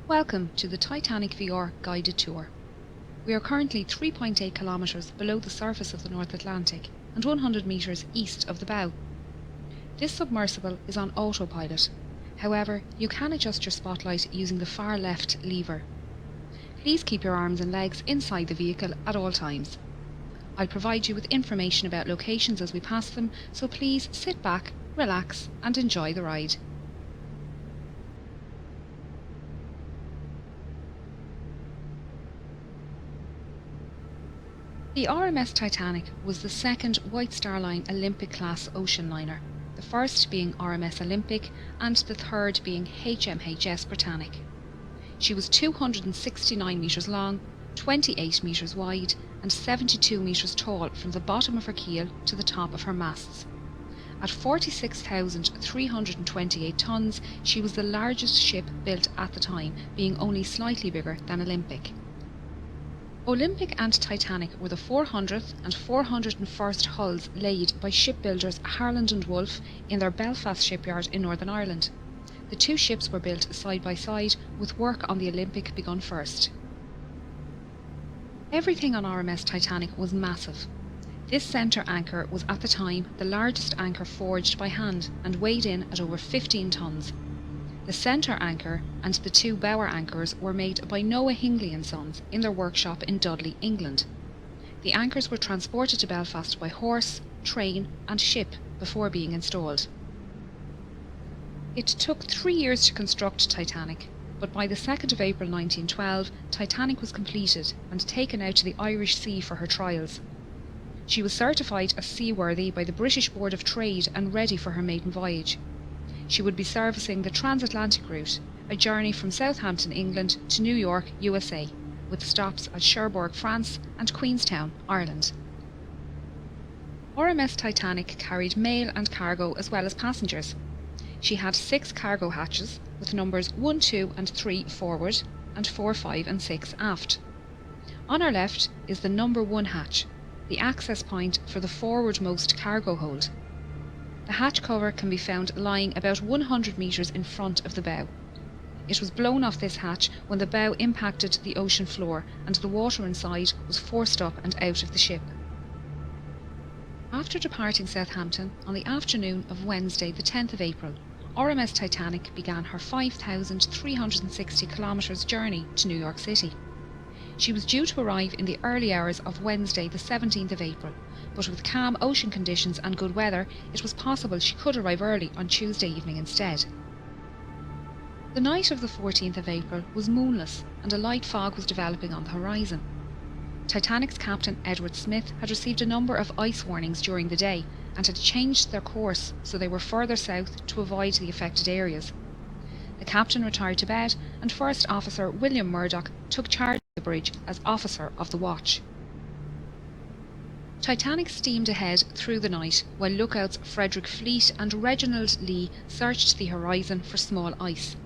Welcome to the Titanic VR guided tour. We are currently 3.8 kilometres below the surface of the North Atlantic and 100 metres east of the bow. This submersible is on autopilot. However, you can adjust your spotlight using the far left lever. Please keep your arms and legs inside the vehicle at all times. I'll provide you with information about locations as we pass them, so please sit back, relax and enjoy the ride. The RMS Titanic was the second White Star Line Olympic-class ocean liner, the first being RMS Olympic and the third being HMHS Britannic. She was 269 metres long, 28 metres wide and 72 metres tall from the bottom of her keel to the top of her masts. At 46,328 tonnes, she was the largest ship built at the time, being only slightly bigger than Olympic. Olympic and Titanic were the 400th and 401st hulls laid by shipbuilders Harland and Wolff in their Belfast shipyard in Northern Ireland. The two ships were built side by side, with work on the Olympic begun first. Everything on RMS Titanic was massive. This centre anchor was at the time the largest anchor forged by hand and weighed in at over 15 tonnes. The centre anchor and the two bower anchors were made by Noah Hingley and Sons in their workshop in Dudley, England. The anchors were transported to Belfast by horse, train and ship before being installed. It took 3 years to construct Titanic, but by the 2nd of April 1912, Titanic was completed and taken out to the Irish Sea for her trials. She was certified as seaworthy by the British Board of Trade and ready for her maiden voyage. She would be servicing the transatlantic route, a journey from Southampton, England to New York, USA, with stops at Cherbourg, France and Queenstown, Ireland. RMS Titanic carried mail and cargo as well as passengers. She had 6 cargo hatches with numbers 1, 2 and 3 forward and 4, 5 and 6 aft. On our left is the number 1 hatch, the access point for the forwardmost cargo hold. The hatch cover can be found lying about 100 metres in front of the bow. It was blown off this hatch when the bow impacted the ocean floor and the water inside was forced up and out of the ship. After departing Southampton on the afternoon of Wednesday the 10th of April, RMS Titanic began her 5,360 kilometres journey to New York City. She was due to arrive in the early hours of Wednesday the 17th of April, but with calm ocean conditions and good weather, it was possible she could arrive early on Tuesday evening instead. The night of the 14th of April was moonless and a light fog was developing on the horizon. Titanic's captain Edward Smith had received a number of ice warnings during the day and had changed their course so they were further south to avoid the affected areas. The captain retired to bed and First Officer William Murdoch took charge of the bridge as officer of the watch. Titanic steamed ahead through the night while lookouts Frederick Fleet and Reginald Lee searched the horizon for small ice.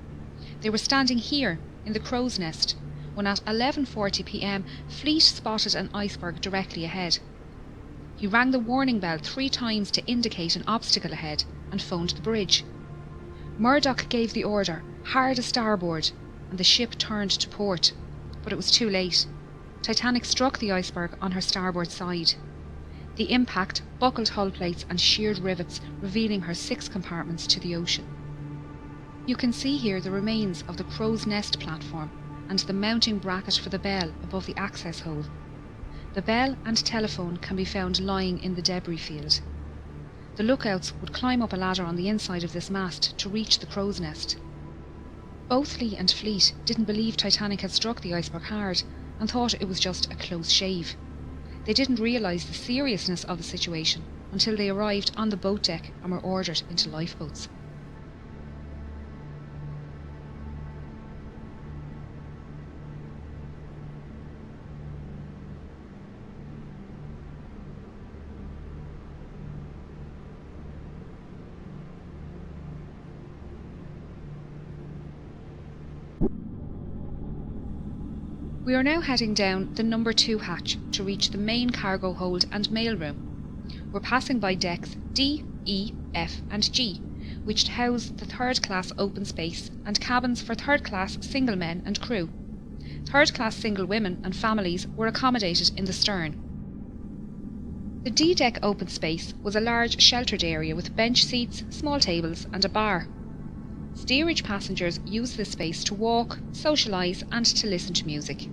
They were standing here in the crow's nest when at 11:40 p.m. Fleet spotted an iceberg directly ahead. He rang the warning bell 3 times to indicate an obstacle ahead and phoned the bridge. Murdoch gave the order, hard a starboard, and the ship turned to port, but it was too late. Titanic struck the iceberg on her starboard side. The impact buckled hull plates and sheared rivets, revealing her 6 compartments to the ocean. You can see here the remains of the crow's nest platform and the mounting bracket for the bell above the access hole. The bell and telephone can be found lying in the debris field. The lookouts would climb up a ladder on the inside of this mast to reach the crow's nest. Both Lee and Fleet didn't believe Titanic had struck the iceberg hard and thought it was just a close shave. They didn't realise the seriousness of the situation until they arrived on the boat deck and were ordered into lifeboats. We are now heading down the number 2 hatch to reach the main cargo hold and mail room. We're passing by decks D, E, F and G, which housed the third-class open space and cabins for third-class single men and crew. Third-class single women and families were accommodated in the stern. The D-deck open space was a large sheltered area with bench seats, small tables and a bar. Steerage passengers used this space to walk, socialise and to listen to music.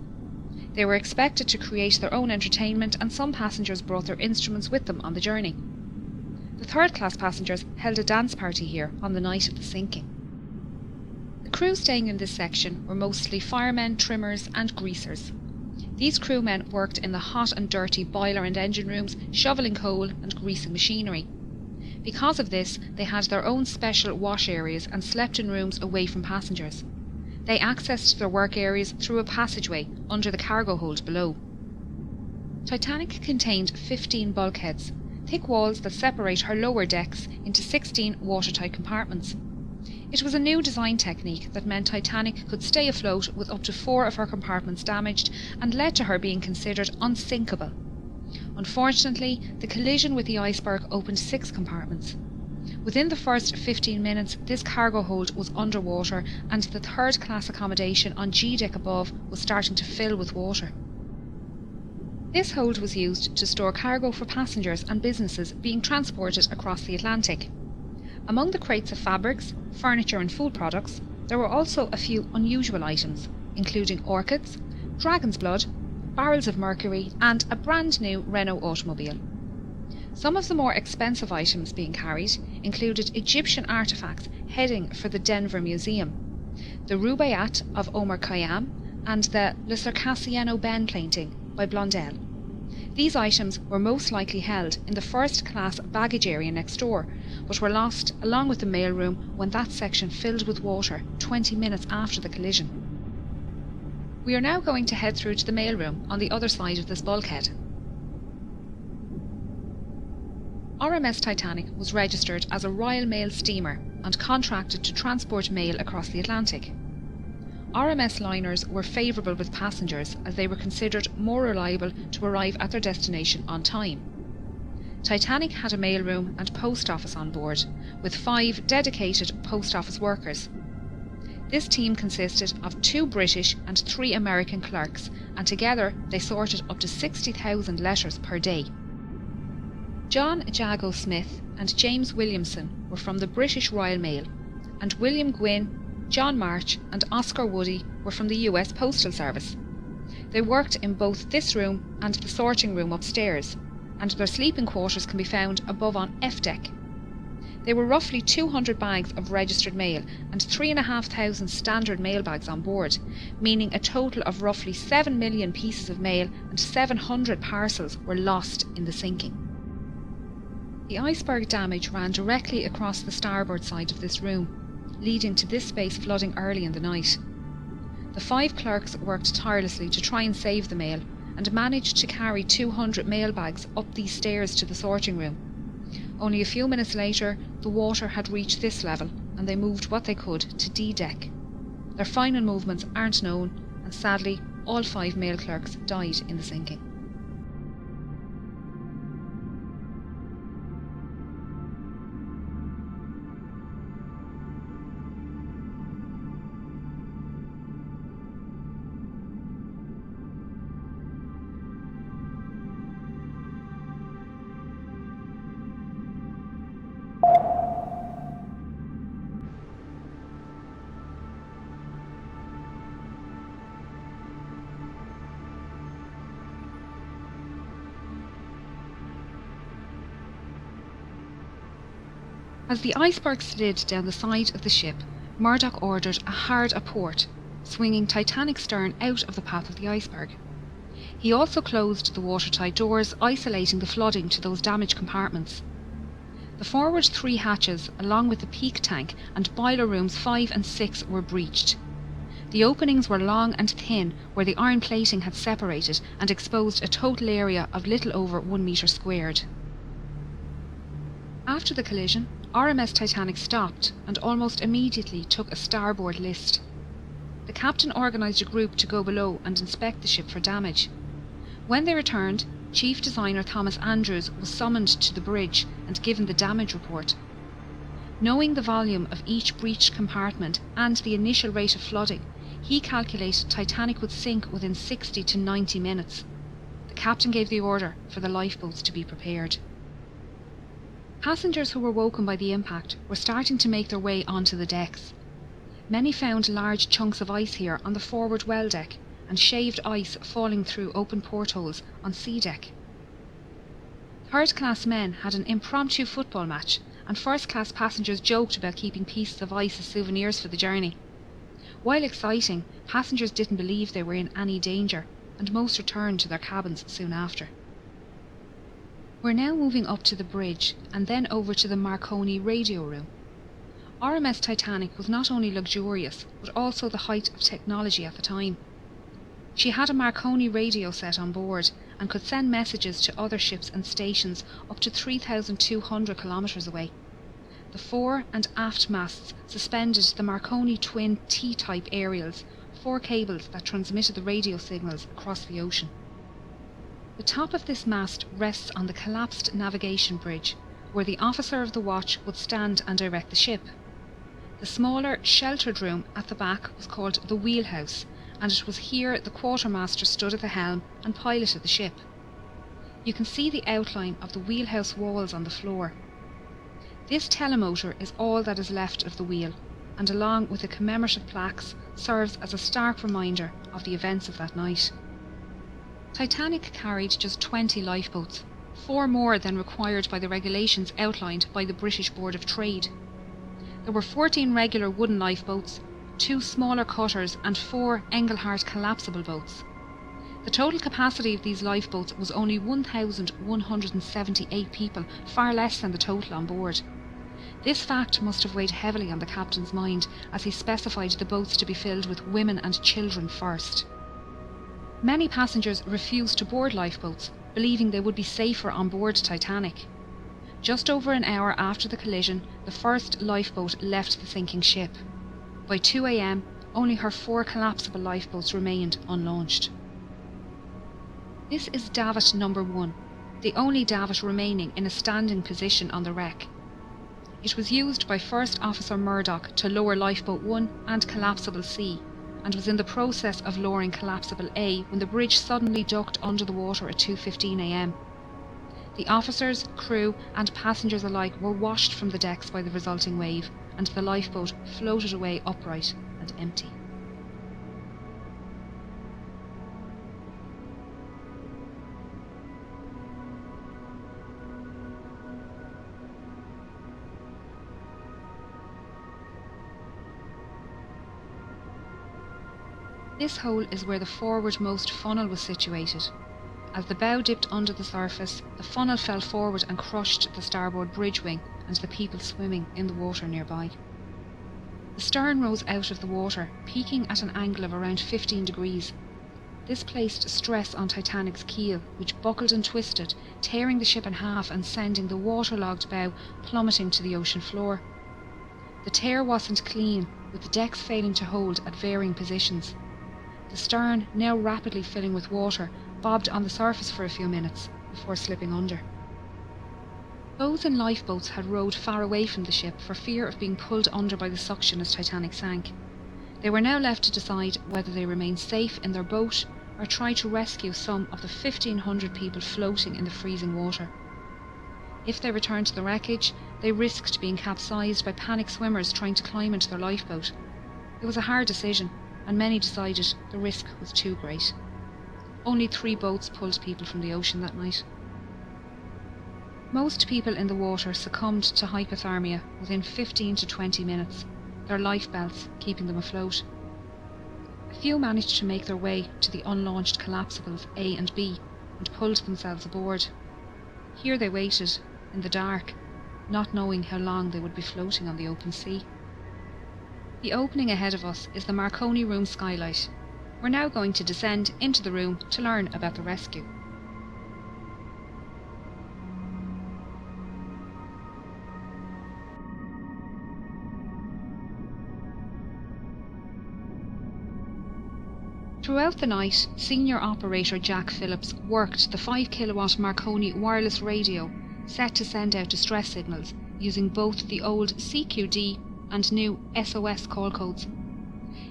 They were expected to create their own entertainment, and some passengers brought their instruments with them on the journey. The third-class passengers held a dance party here on the night of the sinking. The crew staying in this section were mostly firemen, trimmers and greasers. These crewmen worked in the hot and dirty boiler and engine rooms, shovelling coal and greasing machinery. Because of this, they had their own special wash areas and slept in rooms away from passengers. They accessed their work areas through a passageway under the cargo hold below. Titanic contained 15 bulkheads, thick walls that separate her lower decks into 16 watertight compartments. It was a new design technique that meant Titanic could stay afloat with up to 4 of her compartments damaged, and led to her being considered unsinkable. Unfortunately, the collision with the iceberg opened 6 compartments. Within the first 15 minutes, this cargo hold was underwater, and the third-class accommodation on G-deck above was starting to fill with water. This hold was used to store cargo for passengers and businesses being transported across the Atlantic. Among the crates of fabrics, furniture and food products, there were also a few unusual items, including orchids, dragon's blood, barrels of mercury and a brand new Renault automobile. Some of the more expensive items being carried included Egyptian artefacts heading for the Denver Museum, the Rubaiyat of Omar Khayyam and the Le Circassiano Ben painting by Blondel. These items were most likely held in the first-class baggage area next door, but were lost along with the mailroom when that section filled with water 20 minutes after the collision. We are now going to head through to the mailroom on the other side of this bulkhead. RMS Titanic was registered as a Royal Mail steamer and contracted to transport mail across the Atlantic. RMS liners were favourable with passengers as they were considered more reliable to arrive at their destination on time. Titanic had a mailroom and post office on board, with 5 dedicated post office workers. This team consisted of 2 British and 3 American clerks, and together they sorted up to 60,000 letters per day. John Jago Smith and James Williamson were from the British Royal Mail, and William Gwynne, John March and Oscar Woody were from the US Postal Service. They worked in both this room and the sorting room upstairs, and their sleeping quarters can be found above on F deck. There were roughly 200 bags of registered mail and 3,500 standard mail bags on board, meaning a total of roughly 7 million pieces of mail and 700 parcels were lost in the sinking. The iceberg damage ran directly across the starboard side of this room, leading to this space flooding early in the night. The 5 clerks worked tirelessly to try and save the mail, and managed to carry 200 mail bags up these stairs to the sorting room. Only a few minutes later, the water had reached this level, and they moved what they could to D-deck. Their final movements aren't known, and sadly, all 5 mail clerks died in the sinking. As the iceberg slid down the side of the ship, Murdoch ordered a hard aport, swinging Titanic's stern out of the path of the iceberg. He also closed the watertight doors, isolating the flooding to those damaged compartments. The forward 3 hatches, along with the peak tank and boiler rooms 5 and 6, were breached. The openings were long and thin, where the iron plating had separated and exposed a total area of little over 1 metre squared. After the collision, RMS Titanic stopped and almost immediately took a starboard list. The captain organised a group to go below and inspect the ship for damage. When they returned, Chief Designer Thomas Andrews was summoned to the bridge and given the damage report. Knowing the volume of each breached compartment and the initial rate of flooding, he calculated Titanic would sink within 60 to 90 minutes. The captain gave the order for the lifeboats to be prepared. Passengers who were woken by the impact were starting to make their way onto the decks. Many found large chunks of ice here on the forward well deck and shaved ice falling through open portholes on sea deck. Third-class men had an impromptu football match, and first-class passengers joked about keeping pieces of ice as souvenirs for the journey. While exciting, passengers didn't believe they were in any danger, and most returned to their cabins soon after. We're now moving up to the bridge and then over to the Marconi radio room. RMS Titanic was not only luxurious, but also the height of technology at the time. She had a Marconi radio set on board and could send messages to other ships and stations up to 3,200 kilometres away. The fore and aft masts suspended the Marconi twin T-type aerials, 4 cables that transmitted the radio signals across the ocean. The top of this mast rests on the collapsed navigation bridge, where the officer of the watch would stand and direct the ship. The smaller, sheltered room at the back was called the wheelhouse, and it was here the quartermaster stood at the helm and piloted the ship. You can see the outline of the wheelhouse walls on the floor. This telemotor is all that is left of the wheel, and along with the commemorative plaques, serves as a stark reminder of the events of that night. Titanic carried just 20 lifeboats, 4 more than required by the regulations outlined by the British Board of Trade. There were 14 regular wooden lifeboats, 2 smaller cutters and 4 Engelhart collapsible boats. The total capacity of these lifeboats was only 1,178 people, far less than the total on board. This fact must have weighed heavily on the captain's mind as he specified the boats to be filled with women and children first. Many passengers refused to board lifeboats, believing they would be safer on board Titanic. Just over an hour after the collision, the first lifeboat left the sinking ship. By 2 a.m, only her 4 collapsible lifeboats remained unlaunched. This is davit number 1, the only davit remaining in a standing position on the wreck. It was used by First Officer Murdoch to lower Lifeboat 1 and Collapsible C, and was in the process of lowering Collapsible A when the bridge suddenly ducked under the water at 2:15 a.m. The officers, crew and passengers alike were washed from the decks by the resulting wave, and the lifeboat floated away upright and empty. This hole is where the forwardmost funnel was situated. As the bow dipped under the surface, the funnel fell forward and crushed the starboard bridge wing and the people swimming in the water nearby. The stern rose out of the water, peaking at an angle of around 15 degrees. This placed stress on Titanic's keel, which buckled and twisted, tearing the ship in half and sending the waterlogged bow plummeting to the ocean floor. The tear wasn't clean, with the decks failing to hold at varying positions. The stern, now rapidly filling with water, bobbed on the surface for a few minutes before slipping under. Those in lifeboats had rowed far away from the ship for fear of being pulled under by the suction as Titanic sank. They were now left to decide whether they remain safe in their boat or try to rescue some of the 1,500 people floating in the freezing water. If they returned to the wreckage, they risked being capsized by panicked swimmers trying to climb into their lifeboat. It was a hard decision, and many decided the risk was too great. Only 3 boats pulled people from the ocean that night. Most people in the water succumbed to hypothermia within 15 to 20 minutes, their life belts keeping them afloat. A few managed to make their way to the unlaunched collapsibles A and B and pulled themselves aboard. Here they waited, in the dark, not knowing how long they would be floating on the open sea. The opening ahead of us is the Marconi room skylight. We're now going to descend into the room to learn about the rescue. Throughout the night, senior operator Jack Phillips worked the 5 kilowatt Marconi wireless radio set to send out distress signals using both the old CQD and new SOS call codes.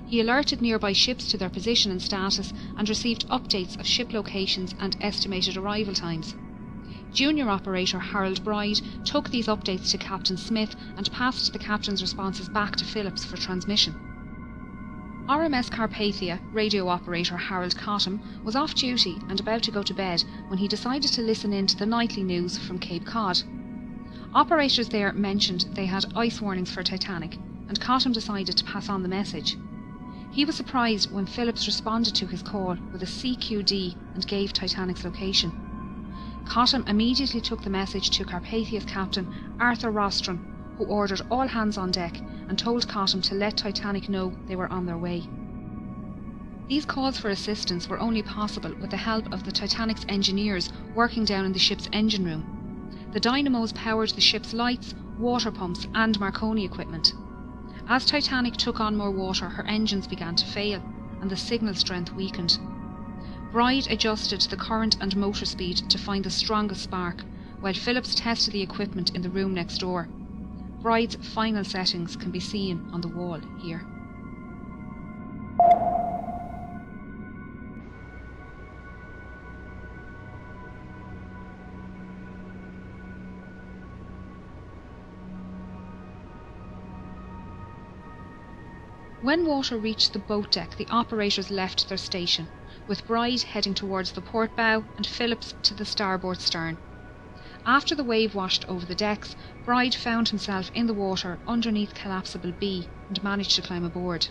He alerted nearby ships to their position and status and received updates of ship locations and estimated arrival times. Junior operator Harold Bride took these updates to Captain Smith and passed the captain's responses back to Phillips for transmission. RMS Carpathia radio operator Harold Cottam was off duty and about to go to bed when he decided to listen in to the nightly news from Cape Cod. Operators there mentioned they had ice warnings for Titanic, and Cottam decided to pass on the message. He was surprised when Phillips responded to his call with a CQD and gave Titanic's location. Cottam immediately took the message to Carpathia's captain, Arthur Rostron, who ordered all hands on deck and told Cottam to let Titanic know they were on their way. These calls for assistance were only possible with the help of the Titanic's engineers working down in the ship's engine room. The dynamos powered the ship's lights, water pumps and Marconi equipment. As Titanic took on more water, her engines began to fail and the signal strength weakened. Bride adjusted the current and motor speed to find the strongest spark, while Phillips tested the equipment in the room next door. Bride's final settings can be seen on the wall here. When water reached the boat deck, the operators left their station, with Bride heading towards the port bow and Phillips to the starboard stern. After the wave washed over the decks, Bride found himself in the water underneath collapsible B and managed to climb aboard.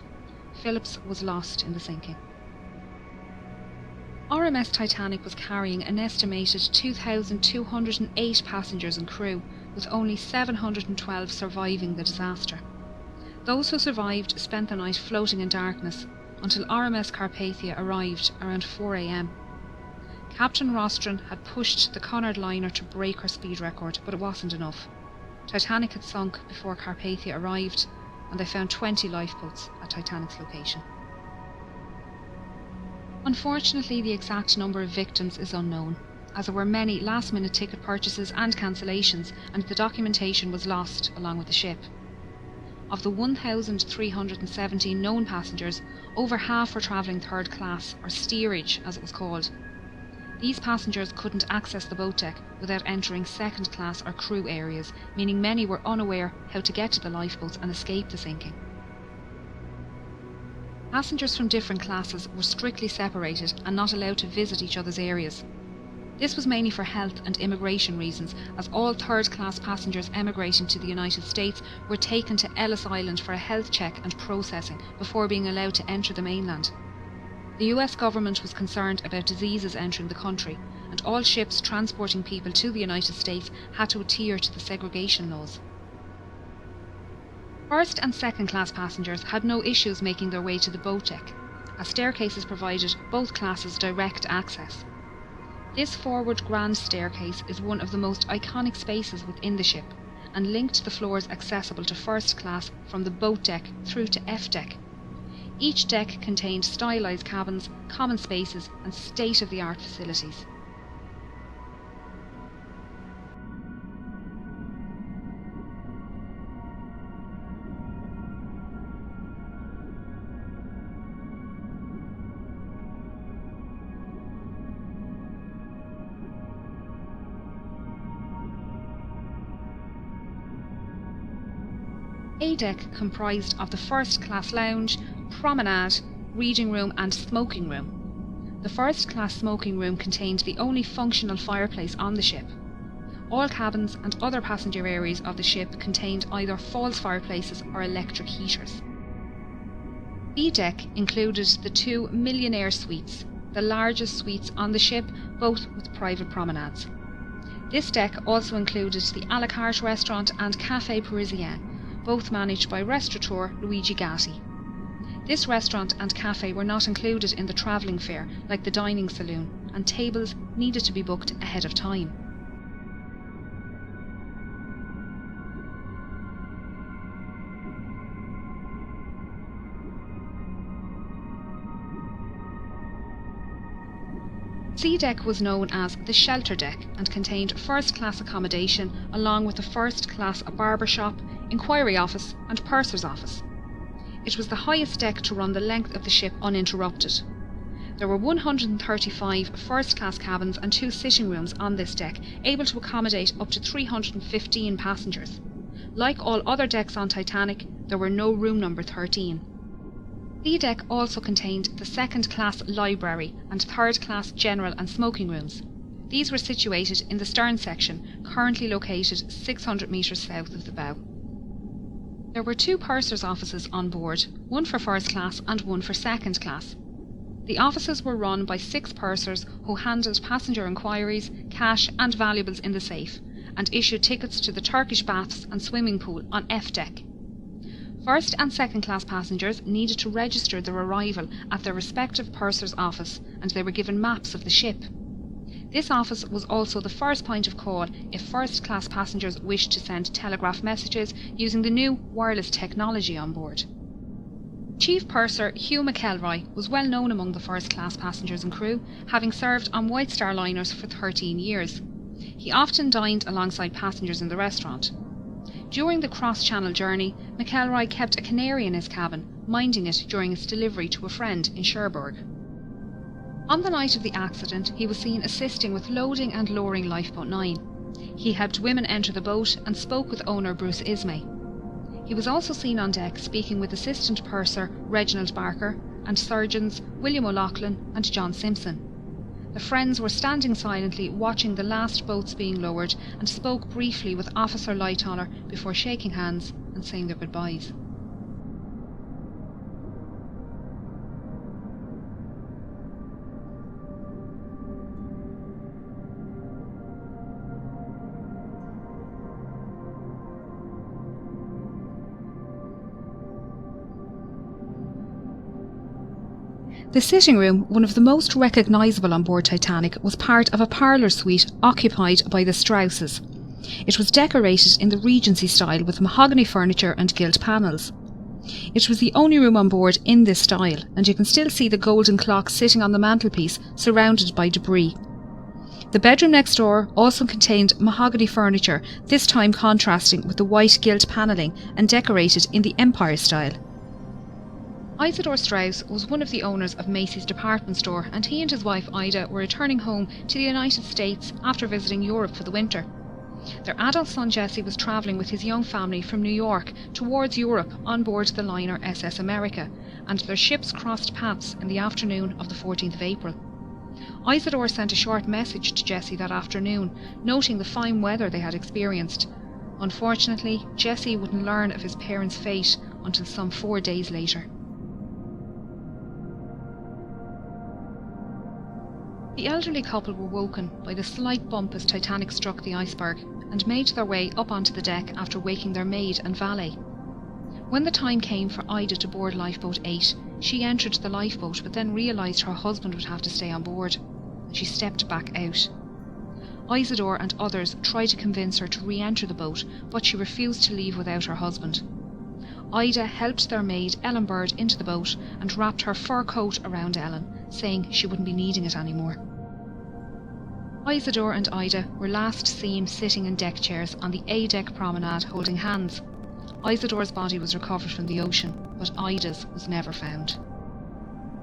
Phillips was lost in the sinking. RMS Titanic was carrying an estimated 2,208 passengers and crew, with only 712 surviving the disaster. Those who survived spent the night floating in darkness until RMS Carpathia arrived around 4 a.m. Captain Rostron had pushed the Cunard liner to break her speed record, but it wasn't enough. Titanic had sunk before Carpathia arrived, and they found 20 lifeboats at Titanic's location. Unfortunately, the exact number of victims is unknown, as there were many last-minute ticket purchases and cancellations, and the documentation was lost along with the ship. Of the 1,317 known passengers, over half were travelling third class, or steerage as it was called. These passengers couldn't access the boat deck without entering second class or crew areas, meaning many were unaware how to get to the lifeboats and escape the sinking. Passengers from different classes were strictly separated and not allowed to visit each other's areas. This was mainly for health and immigration reasons, as all third-class passengers emigrating to the United States were taken to Ellis Island for a health check and processing before being allowed to enter the mainland. The US government was concerned about diseases entering the country, and all ships transporting people to the United States had to adhere to the segregation laws. First and second-class passengers had no issues making their way to the boat deck, as staircases provided both classes direct access. This forward grand staircase is one of the most iconic spaces within the ship, and linked the floors accessible to first class from the boat deck through to F deck. Each deck contained stylised cabins, common spaces and state-of-the-art facilities. A deck comprised of the first class lounge, promenade, reading room and smoking room. The first class smoking room contained the only functional fireplace on the ship. All cabins and other passenger areas of the ship contained either false fireplaces or electric heaters. B deck included the 2 millionaire suites, the largest suites on the ship, both with private promenades. This deck also included the a la carte restaurant and Café Parisien, both managed by restaurateur Luigi Gatti. This restaurant and cafe were not included in the travelling fare like the dining saloon, and tables needed to be booked ahead of time. C deck was known as the shelter deck and contained first-class accommodation along with a first-class barber shop, inquiry office and purser's office. It was the highest deck to run the length of the ship uninterrupted. There were 135 first-class cabins and 2 sitting rooms on this deck, able to accommodate up to 315 passengers. Like all other decks on Titanic, there were no room number 13. The deck also contained the second-class library and third-class general and smoking rooms. These were situated in the stern section, currently located 600 metres south of the bow. There were 2 purser's offices on board, one for first class and one for second class. The offices were run by 6 pursers who handled passenger inquiries, cash and valuables in the safe, and issued tickets to the Turkish baths and swimming pool on F deck. First and second class passengers needed to register their arrival at their respective purser's office, and they were given maps of the ship. This office was also the first point of call if first class passengers wished to send telegraph messages using the new wireless technology on board. Chief Purser Hugh McElroy was well known among the first class passengers and crew, having served on White Star liners for 13 years. He often dined alongside passengers in the restaurant. During the cross-channel journey, McElroy kept a canary in his cabin, minding it during its delivery to a friend in Cherbourg. On the night of the accident, he was seen assisting with loading and lowering Lifeboat 9. He helped women enter the boat and spoke with owner Bruce Ismay. He was also seen on deck speaking with Assistant Purser Reginald Barker and surgeons William O'Loughlin and John Simpson. The friends were standing silently watching the last boats being lowered and spoke briefly with Officer Lightoller before shaking hands and saying their goodbyes. The sitting room, one of the most recognisable on board Titanic, was part of a parlour suite occupied by the Strausses. It was decorated in the Regency style with mahogany furniture and gilt panels. It was the only room on board in this style, and you can still see the golden clock sitting on the mantelpiece, surrounded by debris. The bedroom next door also contained mahogany furniture, this time contrasting with the white gilt panelling and decorated in the Empire style. Isidore Strauss was one of the owners of Macy's department store, and he and his wife Ida were returning home to the United States after visiting Europe for the winter. Their adult son Jesse was travelling with his young family from New York towards Europe on board the liner SS America, and their ships crossed paths in the afternoon of the 14th of April. Isidore sent a short message to Jesse that afternoon, noting the fine weather they had experienced. Unfortunately, Jesse wouldn't learn of his parents' fate until some 4 days later. The elderly couple were woken by the slight bump as Titanic struck the iceberg, and made their way up onto the deck after waking their maid and valet. When the time came for Ida to board Lifeboat 8, she entered the lifeboat but then realised her husband would have to stay on board, and she stepped back out. Isidore and others tried to convince her to re-enter the boat, but she refused to leave without her husband. Ida helped their maid Ellen Bird into the boat and wrapped her fur coat around Ellen, saying she wouldn't be needing it anymore. Isidore and Ida were last seen sitting in deck chairs on the A-deck promenade holding hands. Isidore's body was recovered from the ocean, but Ida's was never found.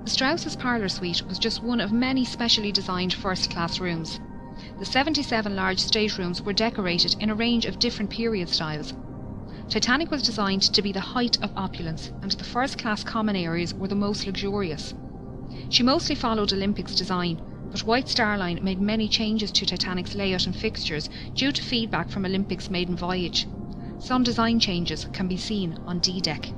The Strausses' parlour suite was just one of many specially designed first-class rooms. The 77 large staterooms were decorated in a range of different period styles. Titanic was designed to be the height of opulence, and the first-class common areas were the most luxurious. She mostly followed Olympic's design, but White Star Line made many changes to Titanic's layout and fixtures due to feedback from Olympic's maiden voyage. Some design changes can be seen on D-deck.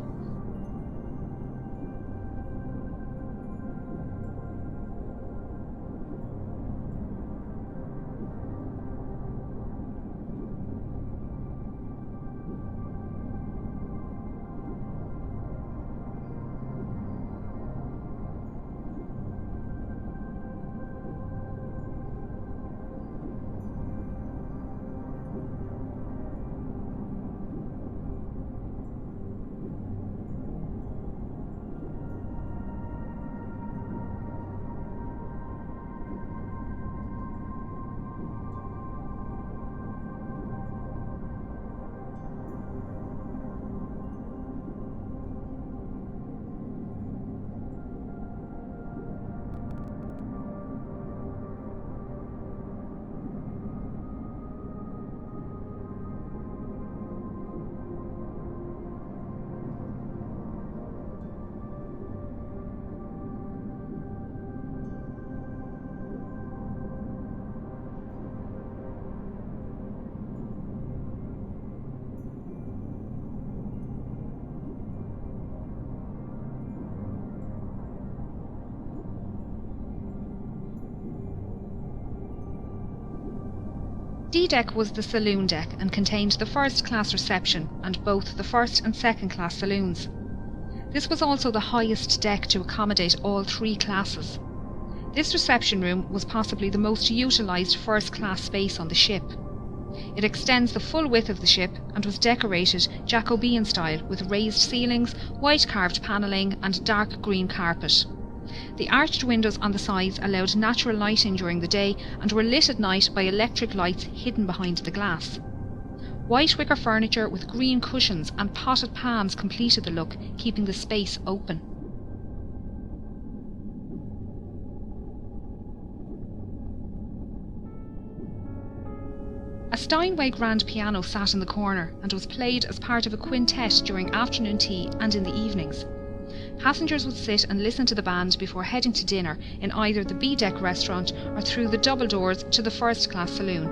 D deck was the saloon deck and contained the first class reception and both the first and second class saloons. This was also the highest deck to accommodate all three classes. This reception room was possibly the most utilised first class space on the ship. It extends the full width of the ship and was decorated Jacobean style with raised ceilings, white carved panelling and dark green carpet. The arched windows on the sides allowed natural lighting during the day and were lit at night by electric lights hidden behind the glass. White wicker furniture with green cushions and potted palms completed the look, keeping the space open. A Steinway grand piano sat in the corner and was played as part of a quintet during afternoon tea and in the evenings. Passengers would sit and listen to the band before heading to dinner in either the B-deck restaurant or through the double doors to the first-class saloon.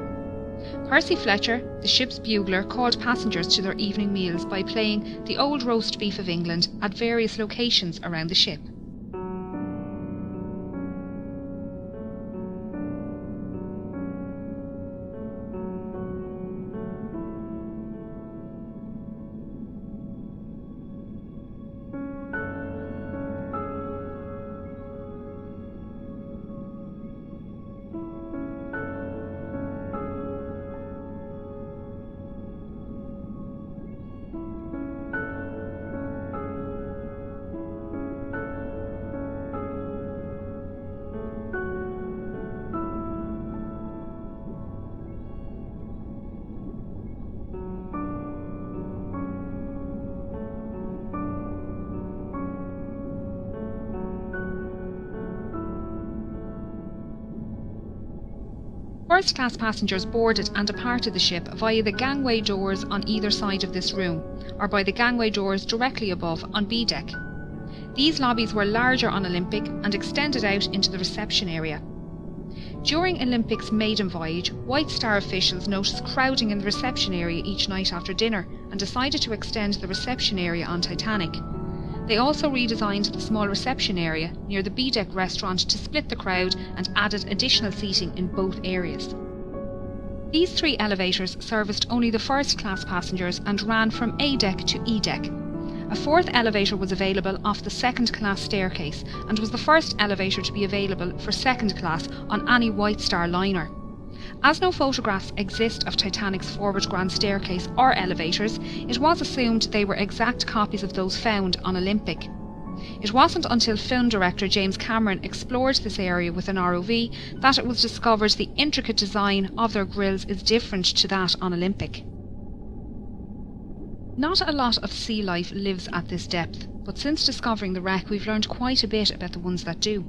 Percy Fletcher, the ship's bugler, called passengers to their evening meals by playing the Old Roast Beef of England at various locations around the ship. First-class passengers boarded and departed the ship via the gangway doors on either side of this room, or by the gangway doors directly above on B deck. These lobbies were larger on Olympic and extended out into the reception area. During Olympic's maiden voyage, White Star officials noticed crowding in the reception area each night after dinner and decided to extend the reception area on Titanic. They also redesigned the small reception area near the B-deck restaurant to split the crowd and added additional seating in both areas. These three elevators serviced only the first-class passengers and ran from A-deck to E-deck. A fourth elevator was available off the second-class staircase and was the first elevator to be available for second class on any White Star liner. As no photographs exist of Titanic's forward grand staircase or elevators, it was assumed they were exact copies of those found on Olympic. It wasn't until film director James Cameron explored this area with an ROV that it was discovered the intricate design of their grilles is different to that on Olympic. Not a lot of sea life lives at this depth, but since discovering the wreck we've learned quite a bit about the ones that do.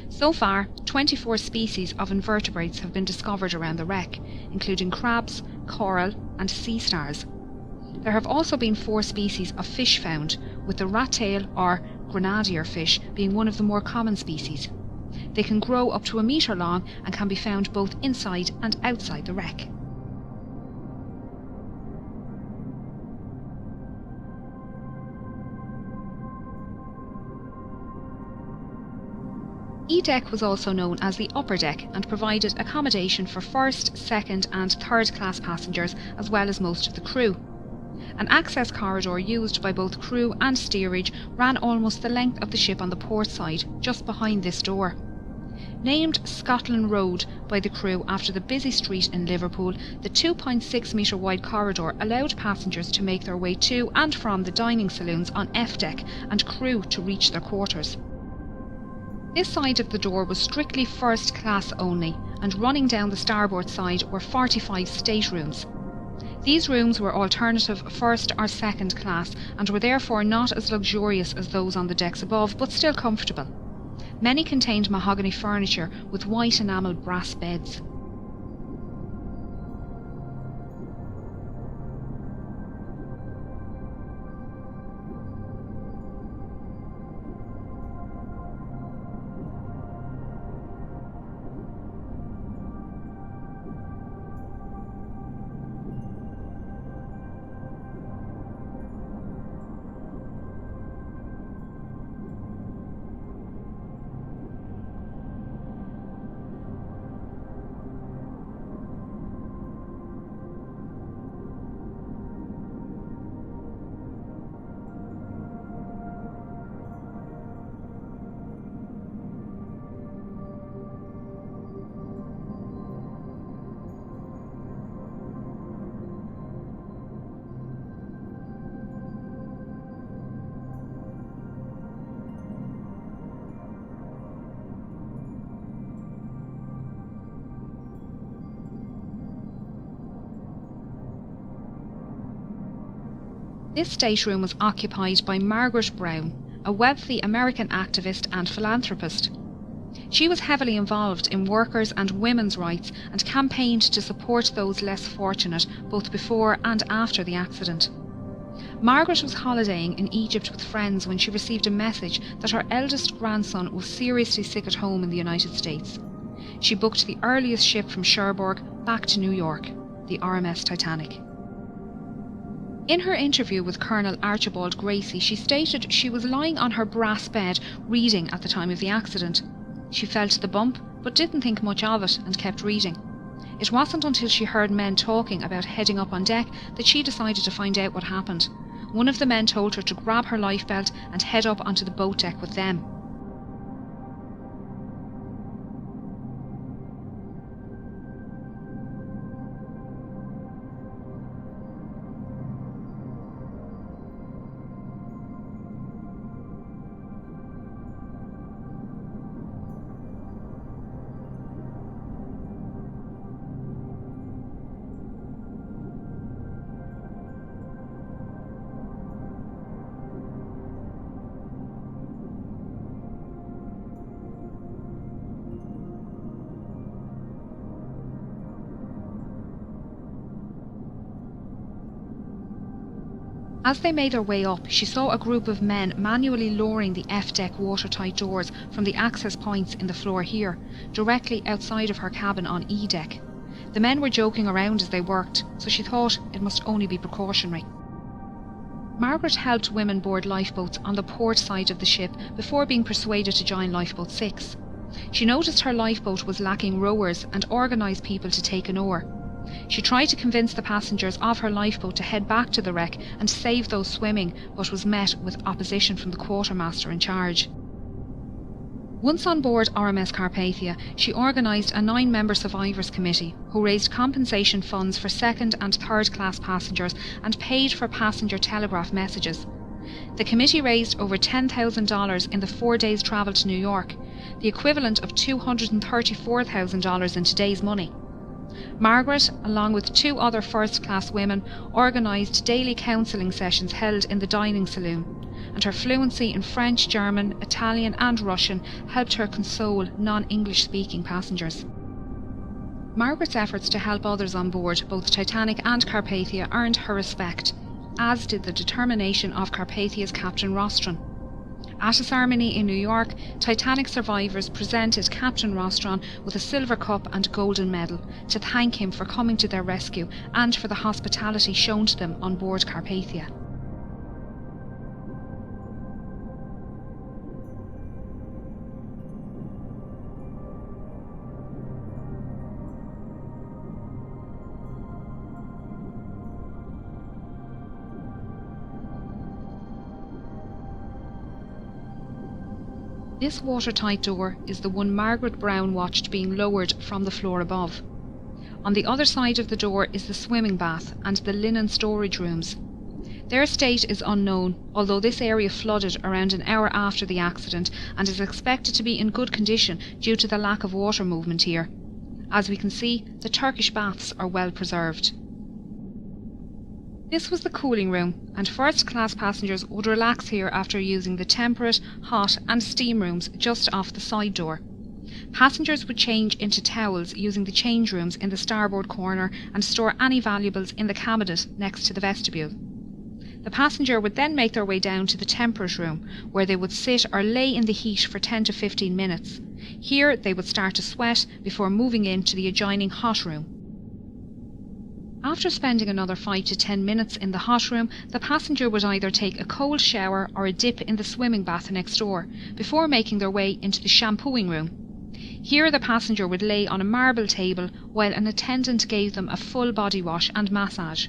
So far, 24 species of invertebrates have been discovered around the wreck, including crabs, coral and sea stars. There have also been 4 species of fish found, with the rat-tail or grenadier fish being one of the more common species. They can grow up to 1 metre long and can be found both inside and outside the wreck. E-deck was also known as the upper deck and provided accommodation for first, second and third class passengers as well as most of the crew. An access corridor used by both crew and steerage ran almost the length of the ship on the port side, just behind this door. Named Scotland Road by the crew after the busy street in Liverpool, the 2.6 metre wide corridor allowed passengers to make their way to and from the dining saloons on F deck and crew to reach their quarters. This side of the door was strictly first class only, and running down the starboard side were 45 staterooms. These rooms were alternative first or second class and were therefore not as luxurious as those on the decks above, but still comfortable. Many contained mahogany furniture with white enamelled brass beds. This stateroom was occupied by Margaret Brown, a wealthy American activist and philanthropist. She was heavily involved in workers' and women's rights and campaigned to support those less fortunate both before and after the accident. Margaret was holidaying in Egypt with friends when she received a message that her eldest grandson was seriously sick at home in the United States. She booked the earliest ship from Cherbourg back to New York, the RMS Titanic. In her interview with Colonel Archibald Gracie, she stated she was lying on her brass bed reading at the time of the accident. She felt the bump, but didn't think much of it and kept reading. It wasn't until she heard men talking about heading up on deck that she decided to find out what happened. One of the men told her to grab her lifebelt and head up onto the boat deck with them. As they made their way up, she saw a group of men manually lowering the F-deck watertight doors from the access points in the floor here, directly outside of her cabin on E-deck. The men were joking around as they worked, so she thought it must only be precautionary. Margaret helped women board lifeboats on the port side of the ship before being persuaded to join Lifeboat 6. She noticed her lifeboat was lacking rowers and organised people to take an oar. She tried to convince the passengers of her lifeboat to head back to the wreck and save those swimming, but was met with opposition from the quartermaster in charge. Once on board RMS Carpathia, she organised a 9-member survivors committee who raised compensation funds for second and third class passengers and paid for passenger telegraph messages. The committee raised over $10,000 in the 4 days' travel to New York, the equivalent of $234,000 in today's money. Margaret, along with 2 other first-class women, organised daily counselling sessions held in the dining saloon, and her fluency in French, German, Italian and Russian helped her console non-English speaking passengers. Margaret's efforts to help others on board both Titanic and Carpathia earned her respect, as did the determination of Carpathia's Captain Rostron. At a ceremony in New York, Titanic survivors presented Captain Rostron with a silver cup and golden medal to thank him for coming to their rescue and for the hospitality shown to them on board Carpathia. This watertight door is the one Margaret Brown watched being lowered from the floor above. On the other side of the door is the swimming bath and the linen storage rooms. Their state is unknown, although this area flooded around an hour after the accident and is expected to be in good condition due to the lack of water movement here. As we can see, the Turkish baths are well preserved. This was the cooling room, and first-class passengers would relax here after using the temperate, hot and steam rooms just off the side door. Passengers would change into towels using the change rooms in the starboard corner and store any valuables in the cabinet next to the vestibule. The passenger would then make their way down to the temperate room, where they would sit or lay in the heat for 10 to 15 minutes. Here they would start to sweat before moving into the adjoining hot room. After spending another 5 to 10 minutes in the hot room, the passenger would either take a cold shower or a dip in the swimming bath next door, before making their way into the shampooing room. Here the passenger would lay on a marble table while an attendant gave them a full body wash and massage.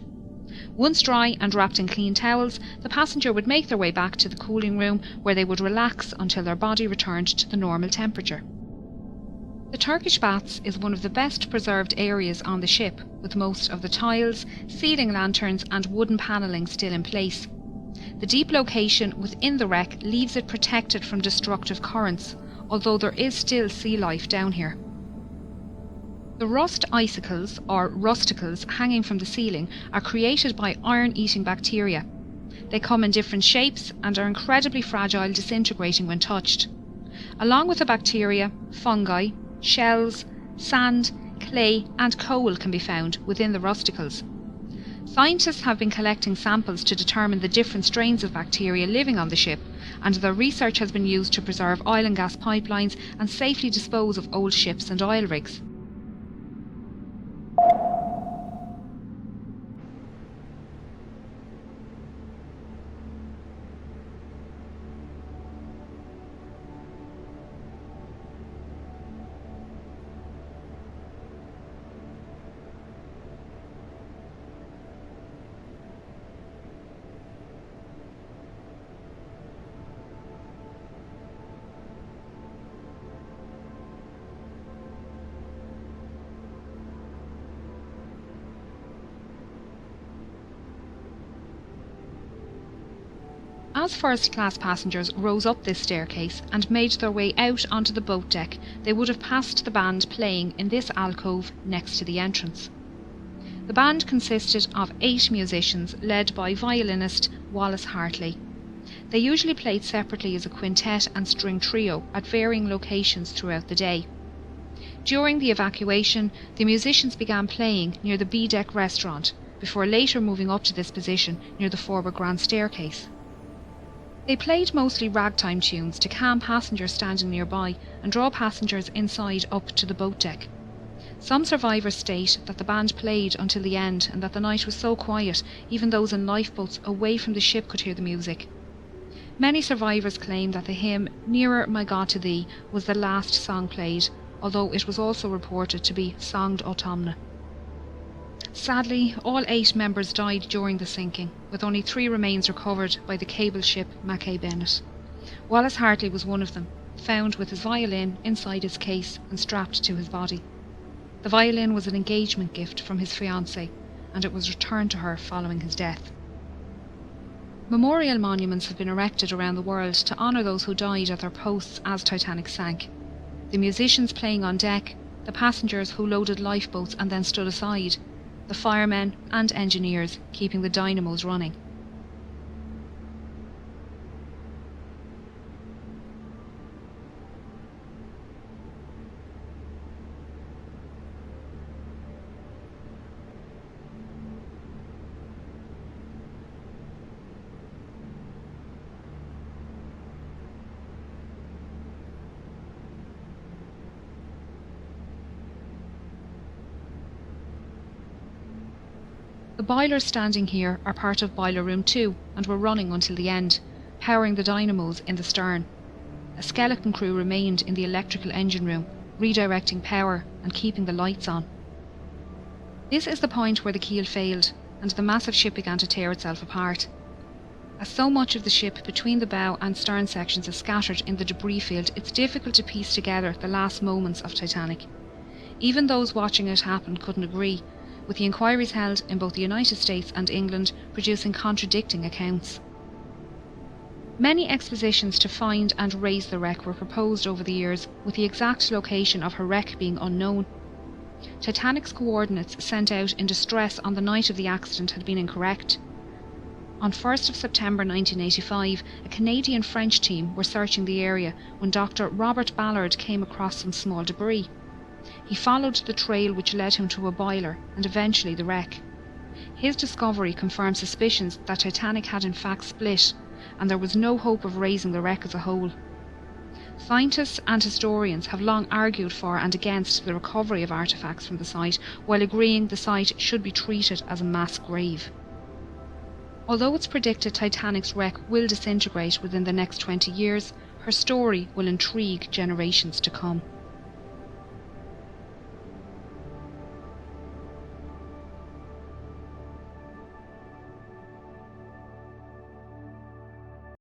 Once dry and wrapped in clean towels, the passenger would make their way back to the cooling room, where they would relax until their body returned to the normal temperature. The Turkish baths is one of the best preserved areas on the ship, with most of the tiles, ceiling lanterns and wooden panelling still in place. The deep location within the wreck leaves it protected from destructive currents, although there is still sea life down here. The rust icicles, or rusticles, hanging from the ceiling are created by iron-eating bacteria. They come in different shapes and are incredibly fragile, disintegrating when touched. Along with the bacteria, fungi, shells, sand, clay and coal can be found within the rusticles. Scientists have been collecting samples to determine the different strains of bacteria living on the ship, and their research has been used to preserve oil and gas pipelines and safely dispose of old ships and oil rigs. As first-class passengers rose up this staircase and made their way out onto the boat deck, they would have passed the band playing in this alcove next to the entrance. The band consisted of 8 musicians led by violinist Wallace Hartley. They usually played separately as a quintet and string trio at varying locations throughout the day. During the evacuation, the musicians began playing near the B-deck restaurant, before later moving up to this position near the forward grand staircase. They played mostly ragtime tunes to calm passengers standing nearby and draw passengers inside up to the boat deck. Some survivors state that the band played until the end and that the night was so quiet, even those in lifeboats away from the ship could hear the music. Many survivors claim that the hymn "Nearer My God to Thee" was the last song played, although it was also reported to be "Songed Autumna." Sadly, all 8 members died during the sinking, with only 3 remains recovered by the cable ship Mackay Bennett. Wallace Hartley was one of them, found with his violin inside his case and strapped to his body. The violin was an engagement gift from his fiancée, and it was returned to her following his death. Memorial monuments have been erected around the world to honour those who died at their posts as Titanic sank. The musicians playing on deck, the passengers who loaded lifeboats and then stood aside, the firemen and engineers keeping the dynamos running. The boilers standing here are part of Boiler Room 2 and were running until the end, powering the dynamos in the stern. A skeleton crew remained in the electrical engine room, redirecting power and keeping the lights on. This is the point where the keel failed, and the massive ship began to tear itself apart. As so much of the ship between the bow and stern sections is scattered in the debris field, it's difficult to piece together the last moments of Titanic. Even those watching it happen couldn't agree, with the inquiries held in both the United States and England producing contradicting accounts. Many expositions to find and raise the wreck were proposed over the years, with the exact location of her wreck being unknown. Titanic's coordinates sent out in distress on the night of the accident had been incorrect. On 1st of September 1985, a Canadian-French team were searching the area when Dr. Robert Ballard came across some small debris. He followed the trail which led him to a boiler and eventually the wreck. His discovery confirmed suspicions that Titanic had in fact split, and there was no hope of raising the wreck as a whole. Scientists and historians have long argued for and against the recovery of artefacts from the site, while agreeing the site should be treated as a mass grave. Although it's predicted Titanic's wreck will disintegrate within the next 20 years, her story will intrigue generations to come.